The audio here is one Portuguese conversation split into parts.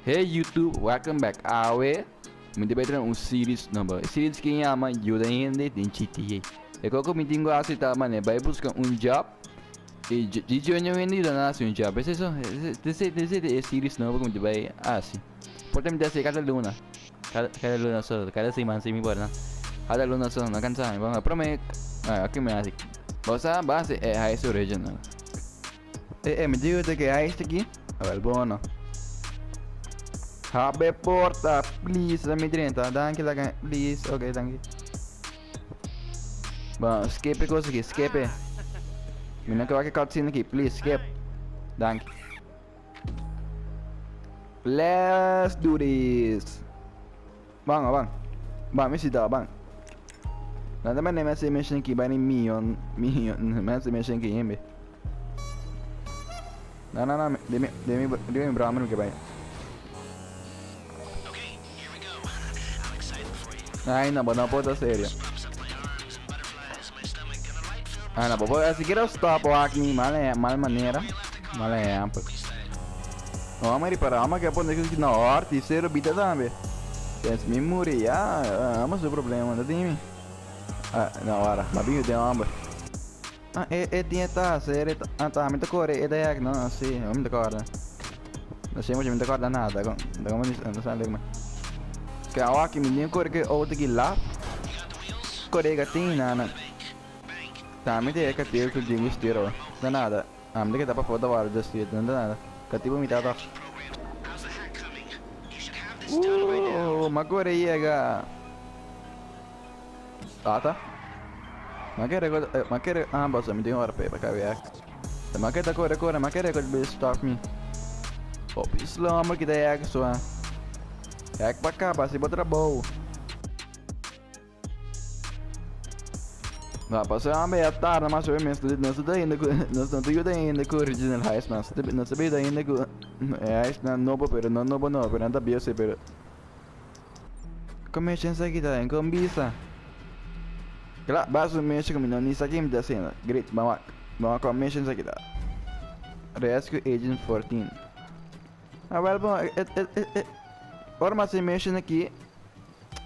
Hey YouTube, welcome back. Awe, minta betra series number. Series que chama yuda hende em GTA. E quando me tenho a citar, mano, vai buscar job. E de onde eu vendi da nossa job. Esse é series number como vai assim. Portanto, me dá cada luna. Cada luna só, cada semana se me bora. Cada luna só, não cansa. Vamos, prometo. Aqui me assim. Bossa, base é high original. Me digo que é este aqui. Well, bom. Abre porta, please. Let me drink. Danke, danke, please. Ok, danke. Bom, skip coisa aqui, skip. Me não quero que cutscene aqui, please, skip. Danke. Let's do this. Bang. Bang, mesti dah, bang. Nanti mana masih mention aqui, bani million, masih mention aqui, hein, be. Não, demi Brahman que vai. Ai, não pode sério. Não pode, se quer stop aqui, mal maneira, mal é amplo. Não, mas para ama que é pode que na hora, terceiro bita também. Pensa me morrer, mas o problema não tem. Na hora, mas bem tem amba. Tinha tá, sério, tá, me tocou, é não, sim, não me tocou. Não sei, mas me tocou nada, não sei como. Kaya aqui menino corre que outro que lá corre que tem nada também tem que ter que dinheiro estiro não nada me que dá para foto agora just it não nada que tipo me tá mas corre aí aga tá mas quer ambas me tem hora para cá ver mas que tá corre mas quer que stop me isso lá mas que daí é que só é que pra cá, pra se botar boa. Não, pra ser uma meia tarde, mas eu mesmo não estou ainda com o original heist, não sei ainda com heist não novo, pero não novo, pero nada bem sei, pero como é que isso aqui tá, com bisa? Claro, basicamente como não isso aqui me dá cena, great, vamos com isso aqui tá. Rescue Agent 14. Well, bom, ora mas se mexe aqui.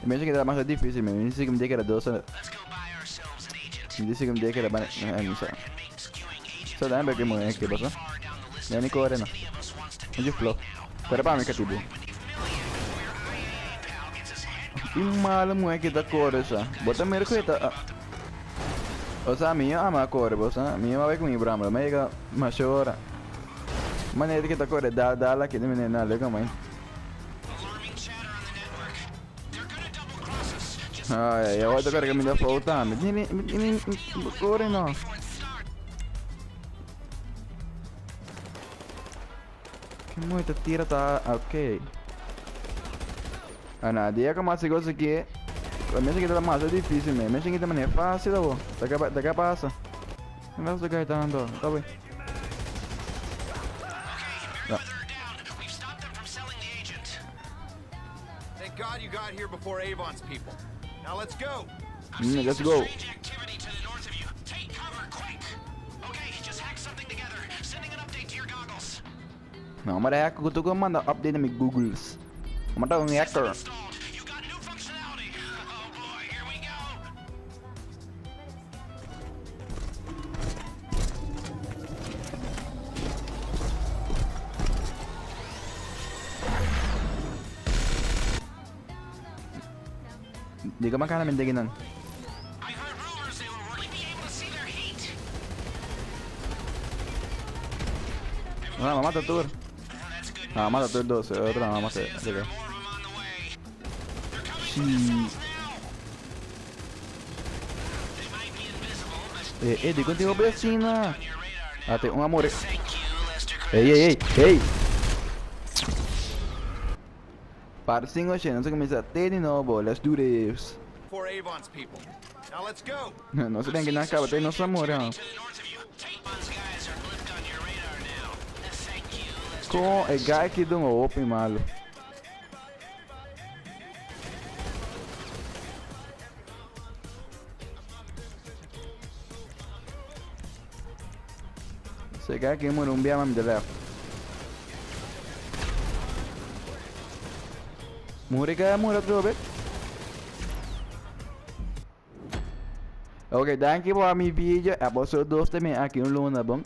Mexe que era mais difícil mesmo. Me disse que me deu que era doce. Me disse que me deu que era mais. Não sei. Só dá pra que morrer aqui, passou? Não é nem corre não. Onde flow? Espera pra mim que tipo. Que mal moleque que da cor já. Bota merda que tá. O sea, minha ama cor, bossa. Minha vai comigo, Brahma. Mega machora. Maneira que tá cor dá lá que nem menina legal, mãe. Eu vou agora que me dá falta, me corre não. Que muita tira tá, ok. Ana, dia que mais coisa aqui, a minha que tá mais difícil mesmo, minha que também é fácil, tá bom? Daqui passa. Não sei o que tá andando, tá bem. Thank God you got here before Avon's people. Now let's go. Let's go. Activity to the north of you. Take cover, quick. Okay, just hack something together. Sending an update to your goggles. Não, mas é que eu tô mandando update no meu Googles. Vou mandar hacker. Installed. You got new functionality. Oh boy, here we go. Di ka makana mindiginan. I heard rumors they will really be able to see their heat. Mata tur. That's good. Mata tur dos. Outro não, mata. Liga. More of them on the way. They're coming Sim. They might be invisible, but Di contigo vecina. on your radar now. Tem um amor. Thank you, Lester. Ei. Para 5 chance, começa a ter de novo. Let's do this. Before Avon's people. Now let's go. Não se tem que não acaba, tem nosso amor. To the north of you. Tapeman's guys are blipped on your radar now. Thank you, Lester. Com é guy que dá um open malo. Esse guy que morreu um bem a mim de left. Música, outro vez. Ok, thank you for mi vídeo. Episode 2 também aqui no Luna, bom?